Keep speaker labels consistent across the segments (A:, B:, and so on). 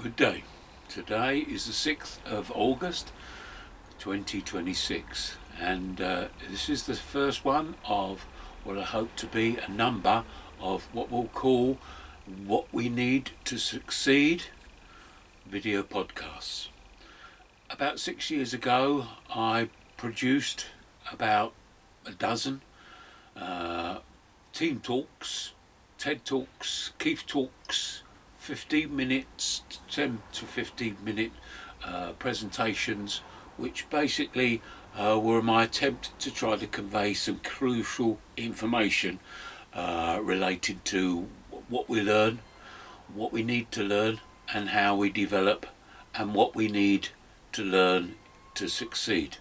A: Good day. Today is the 6th of August 2026 and this is the first one of what I hope to be a number of what we'll call What We Need to Succeed video podcasts. About 6 years ago I produced about a dozen team talks, TED talks, Keith talks, 15 minutes, 10 to 15 minute presentations, which basically were my attempt to try to convey some crucial information related to what we learn, what we need to learn, and how we develop, and what we need to learn to succeed.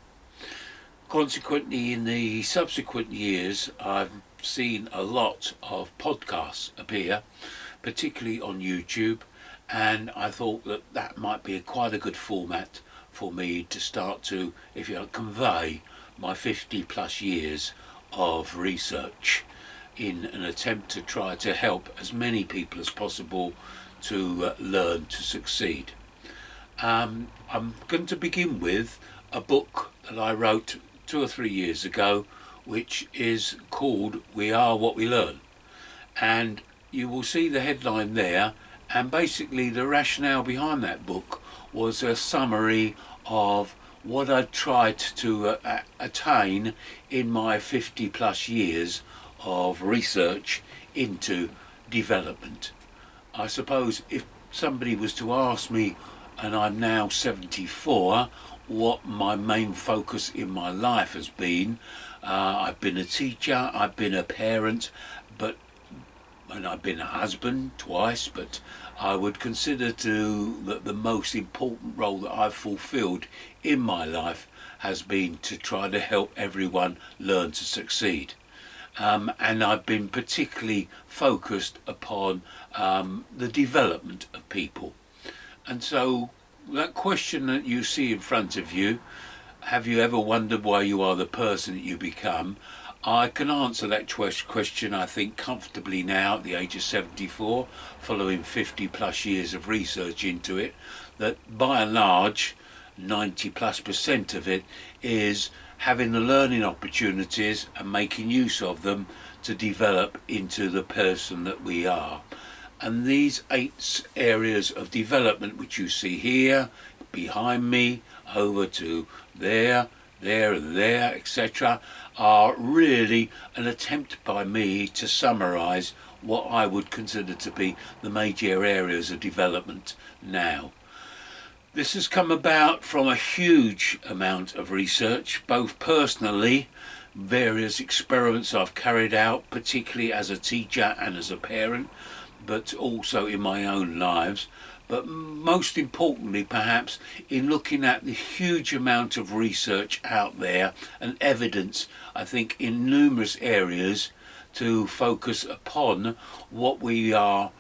A: Consequently, in the subsequent years, I've seen a lot of podcasts appear, particularly on YouTube, and I thought that that might be quite a good format for me to start to, if you like, convey my 50 plus years of research in an attempt to try to help as many people as possible to learn to succeed. I'm going to begin with a book that I wrote 2 or 3 years ago, which is called We Are What We Learn, and you will see the headline there, and basically the rationale behind that book was a summary of what I'd tried to attain in my 50 plus years of research into development. I suppose if somebody was to ask me, and I'm now 74, what my main focus in my life has been, I've been a teacher, I've been a parent, and I've been a husband twice, but I would consider that the most important role that I've fulfilled in my life has been to try to help everyone learn to succeed. And I've been particularly focused upon the development of people. And so that question that you see in front of you, have you ever wondered why you are the person that you become? I can answer that question, I think, comfortably now at the age of 74, following 50 plus years of research into it, that by and large 90+% of it is having the learning opportunities and making use of them to develop into the person that we are. And these 8 areas of development which you see here, behind me, over to there, and there, etc., are really an attempt by me to summarise what I would consider to be the major areas of development now. This has come about from a huge amount of research, both personally, various experiments I've carried out, particularly as a teacher and as a parent, but also in my own lives, but most importantly perhaps in looking at the huge amount of research out there and evidence, I think, in numerous areas to focus upon what we are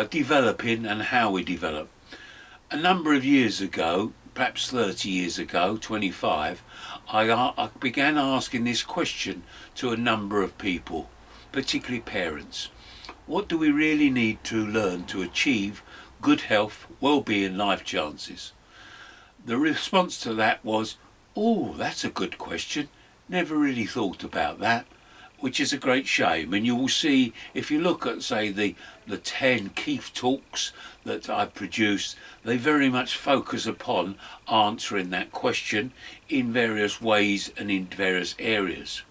A: developing and how we develop. A number of years ago, perhaps 30 years ago, 25, I began asking this question to a number of people, particularly parents. What do we really need to learn to achieve good health, well-being, life chances? The response to that was, oh, that's a good question. Never really thought about that, which is a great shame. And you will see, if you look at, say, the 10 Keith talks that I've produced, they very much focus upon answering that question in various ways and in various areas.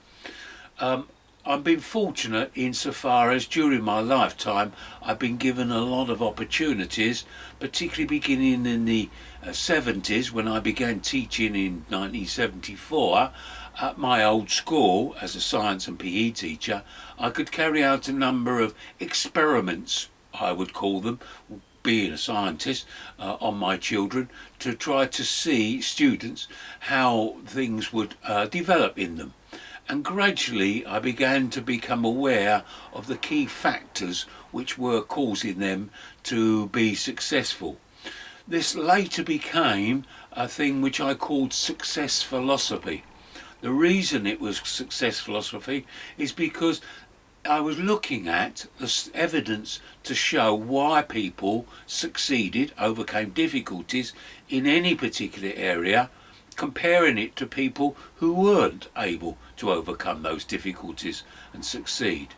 A: I've been fortunate insofar as during my lifetime I've been given a lot of opportunities, particularly beginning in the 70s when I began teaching in 1974 at my old school as a science and PE teacher. I could carry out a number of experiments, I would call them, being a scientist, on my children to try to see students how things would develop in them. And gradually I began to become aware of the key factors which were causing them to be successful. This later became a thing which I called success philosophy. The reason it was success philosophy is because I was looking at the evidence to show why people succeeded, overcame difficulties in any particular area, comparing it to people who weren't able to overcome those difficulties and succeed.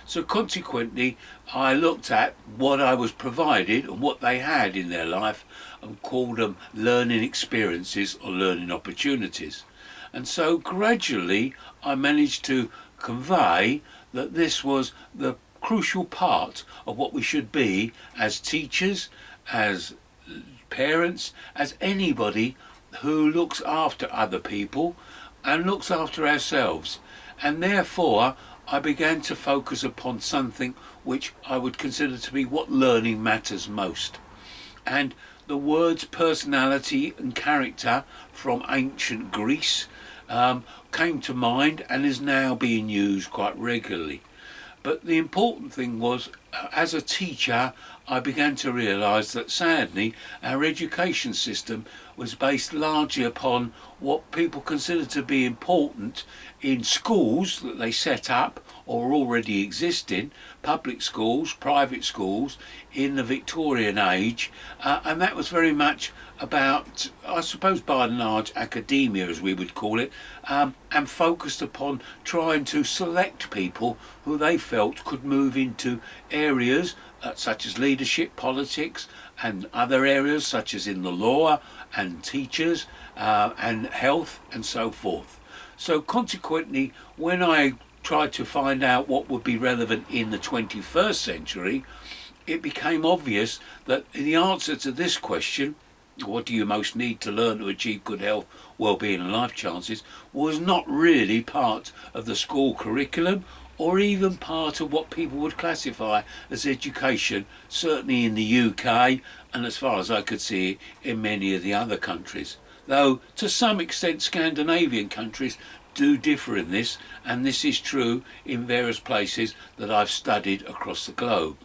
A: So consequently, I looked at what I was provided and what they had in their life and called them learning experiences or learning opportunities. And so gradually I managed to convey that this was the crucial part of what we should be as teachers, as parents, as anybody who looks after other people and looks after ourselves. And therefore I began to focus upon something which I would consider to be what learning matters most. And the words personality and character from ancient Greece came to mind and is now being used quite regularly. But the important thing was, as a teacher, I began to realise that sadly our education system was based largely upon what people consider to be important in schools that they set up or already existed, public schools, private schools in the Victorian age, and that was very much about, I suppose by and large, academia as we would call it, and focused upon trying to select people who they felt could move into areas such as leadership, politics, and other areas such as in the law and teachers and health and so forth. So consequently, when I tried to find out what would be relevant in the 21st century, it became obvious that the answer to this question, what do you most need to learn to achieve good health, well-being and life chances, was not really part of the school curriculum or even part of what people would classify as education, certainly in the UK and as far as I could see in many of the other countries. Though to some extent Scandinavian countries do differ in this, and this is true in various places that I've studied across the globe.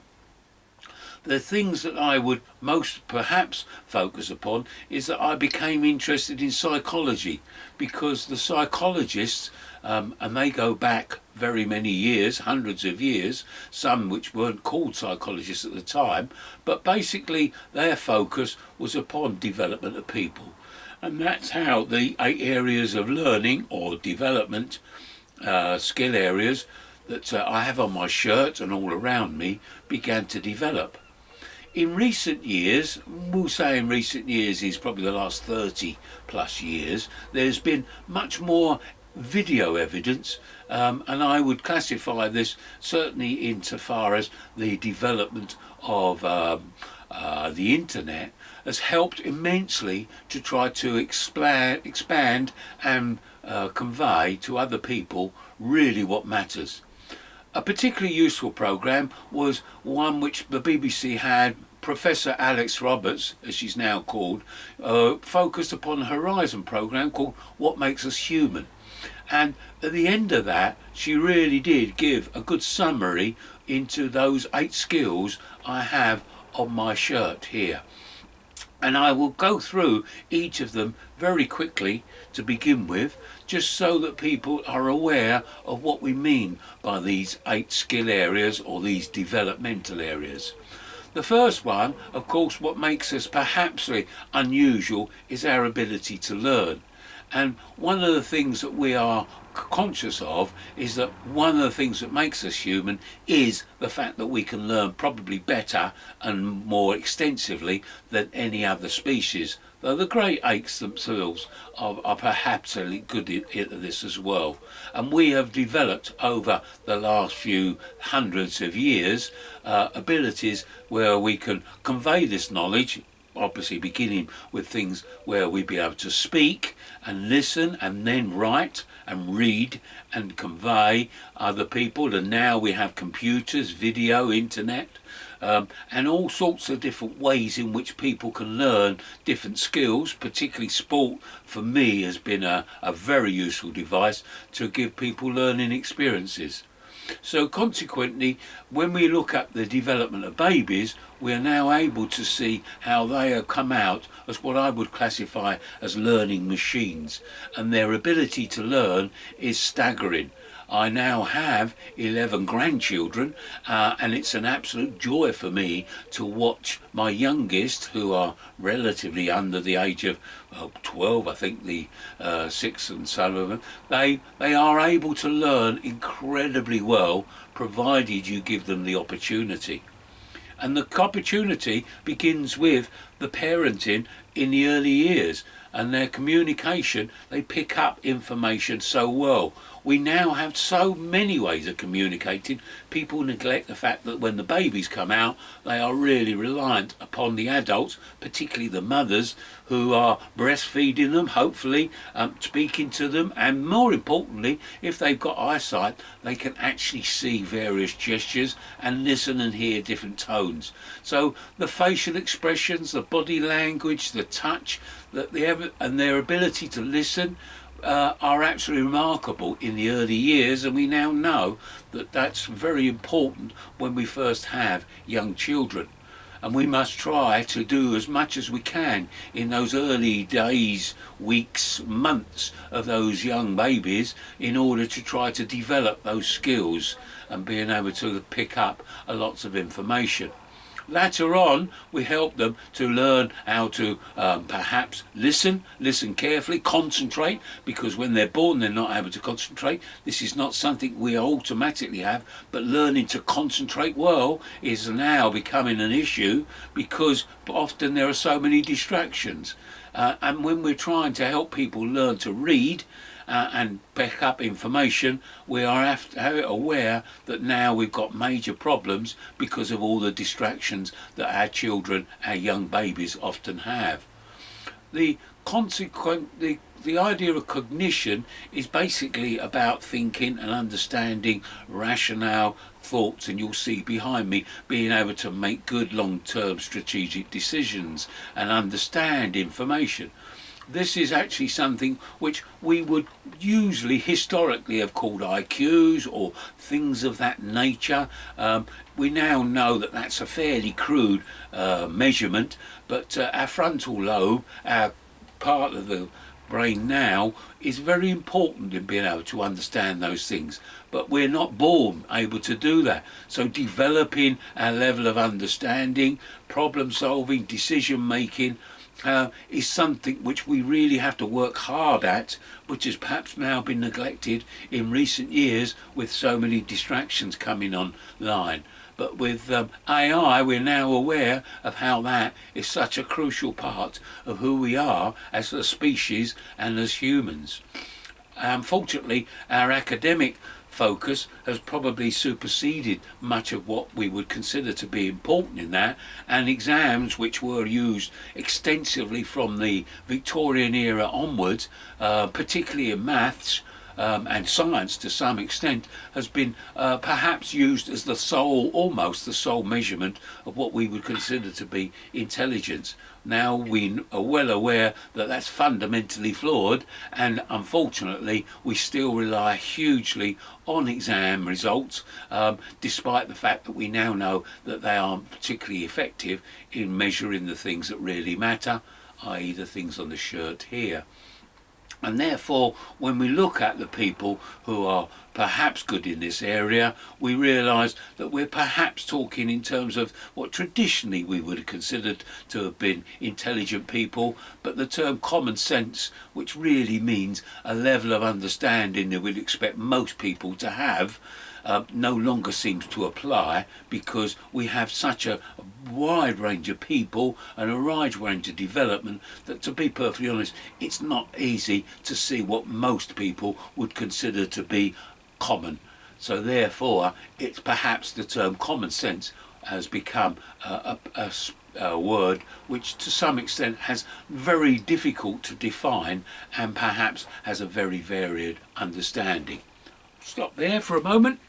A: The things that I would most perhaps focus upon is that I became interested in psychology, because the psychologists, and they go back very many years, hundreds of years, some which weren't called psychologists at the time, but basically their focus was upon development of people. And that's how the 8 areas of learning or development, skill areas that I have on my shirt and all around me began to develop. In recent years, we'll say in recent years is probably the last 30 plus years, there's been much more video evidence, and I would classify this certainly insofar as the development of the internet has helped immensely to try to expand and convey to other people really what matters. A particularly useful programme was one which the BBC had. Professor Alex Roberts, as she's now called, focused upon a Horizon programme called What Makes Us Human. And at the end of that, she really did give a good summary into those 8 skills I have on my shirt here. And I will go through each of them very quickly to begin with, just so that people are aware of what we mean by these 8 skill areas or these developmental areas. The first one, of course, what makes us perhaps unusual is our ability to learn. And one of the things that we are conscious of is that one of the things that makes us human is the fact that we can learn probably better and more extensively than any other species, though the great apes themselves are perhaps a little good at this as well. And we have developed over the last few hundreds of years abilities where we can convey this knowledge, obviously beginning with things where we be able to speak and listen and then write and read and convey other people, and now we have computers, video, internet, and all sorts of different ways in which people can learn different skills. Particularly sport for me has been a very useful device to give people learning experiences. So consequently, when we look at the development of babies, we are now able to see how they have come out as what I would classify as learning machines, and their ability to learn is staggering. I now have 11 grandchildren, and it's an absolute joy for me to watch my youngest, who are relatively under the age of 12, I think the six and some of them, they are able to learn incredibly well, provided you give them the opportunity. And the opportunity begins with the parenting in the early years and their communication. They pick up information so well. We now have so many ways of communicating. People neglect the fact that when the babies come out, they are really reliant upon the adults, particularly the mothers, who are breastfeeding them, hopefully, speaking to them, and more importantly, if they've got eyesight, they can actually see various gestures and listen and hear different tones. So the facial expressions, the body language, the touch, and their ability to listen are absolutely remarkable in the early years, and we now know that that's very important when we first have young children. And we must try to do as much as we can in those early days, weeks, months of those young babies in order to try to develop those skills and being able to pick up lots of information. Later on, we help them to learn how to perhaps listen carefully, concentrate, because when they're born they're not able to concentrate. This is not something we automatically have, but learning to concentrate well is now becoming an issue because often there are so many distractions. And when we're trying to help people learn to read, and pick up information, we are aware that now we've got major problems because of all the distractions that our children, our young babies often have. The idea of cognition is basically about thinking and understanding rationale thoughts, and you'll see behind me being able to make good long-term strategic decisions and understand information. This is actually something which we would usually historically have called IQs or things of that nature. We now know that that's a fairly crude measurement, but our frontal lobe, our part of the brain now, is very important in being able to understand those things, but we're not born able to do that. So developing our level of understanding, problem solving, decision making is something which we really have to work hard at, which has perhaps now been neglected in recent years with so many distractions coming online. But with AI, we're now aware of how that is such a crucial part of who we are as a species and as humans. Unfortunately, our academic focus has probably superseded much of what we would consider to be important in that, and exams which were used extensively from the Victorian era onwards, particularly in maths, and science to some extent, has been perhaps used as almost the sole measurement of what we would consider to be intelligence. Now we are well aware that that's fundamentally flawed, and unfortunately we still rely hugely on exam results, despite the fact that we now know that they aren't particularly effective in measuring the things that really matter, i.e. the things on the shirt here. And therefore, when we look at the people who are perhaps good in this area, we realise that we're perhaps talking in terms of what traditionally we would have considered to have been intelligent people, but the term common sense, which really means a level of understanding that we'd expect most people to have, no longer seems to apply, because we have such a wide range of people and a wide range of development that, to be perfectly honest, it's not easy to see what most people would consider to be common. So therefore, it's perhaps the term common sense has become a word which to some extent has very difficult to define and perhaps has a very varied understanding. Stop there for a moment.